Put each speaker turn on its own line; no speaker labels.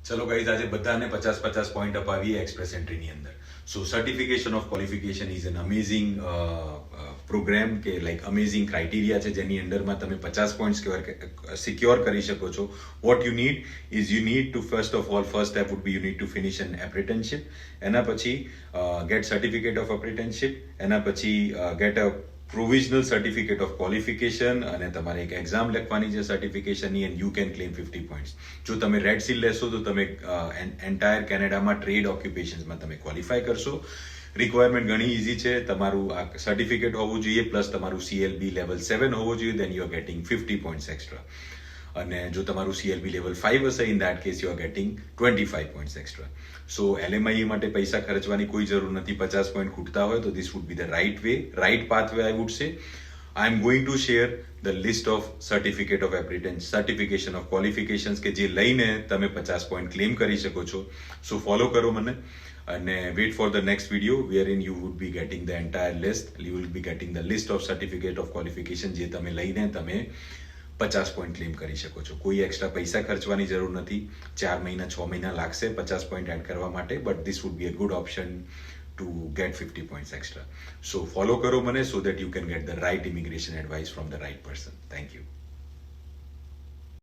ચલો ગાઈઝ, આજે બધાને 50-50 પોઈન્ટ અપાવીએ એક્સપ્રેસ એન્ટ્રીની અંદર. So certification of qualification is an amazing program કે લાઈક અમેઝિંગ ક્રાઇટેરિયા છે જેની અંડરમાં તમે 50 પોઈન્ટ સિક્યોર કરી શકો છો. What you need is you need to first step would be you need to finish an apprenticeship. એના પછી ગેટ સર્ટિફિકેટ ઓફ એપ્રેન્ટિસશિપ. એના પછી get a provisional certificate of qualification, અને તમારે એક એક્ઝામ લખવાની છે સર્ટિફિકેશનની, and you can claim 50 points. જો તમે રેડ સીલ લેશો તો તમે એન્ટાયર કેનેડામાં ટ્રેડ ઓક્યુપેશન્સમાં તમે ક્વોલિફાય કરશો. રિક્વાયરમેન્ટ ઘણી ઇઝી છે. તમારું આ સર્ટિફિકેટ હોવું જોઈએ પ્લસ તમારું CLB લેવલ 7 હોવું જોઈએ, then you are getting 50 points extra. અને જો તમારું CLB લેવલ 5 હશે, in that case you are getting 25 points extra. So LMIE માટે પૈસા ખર્ચવાની કોઈ જરૂર નથી. 50 પોઈન્ટ ખૂટતા હોય તો this would be the right pathway I would say. I am going to share the list of certificate of aptitude, certification of qualifications કે જે લઈને તમે 50 પોઈન્ટ ક્લેમ કરી શકો છો. સો ફોલો કરો મને અને wait for the next video wherein you would be getting the entire list. You will be getting the list of certificate of qualification જે તમે લઈને તમે 50 પોઈન્ટ ક્લેમ કરી શકો છો. કોઈ એક્સ્ટ્રા પૈસા ખર્ચવાની જરૂર નથી. 4 મહિના 6 મહિના લાગશે 50 પોઈન્ટ એડ કરવા માટે, but this would B a good option to get 50 points extra. So follow karo mane so that you can get the right immigration advice from the right person. Thank you.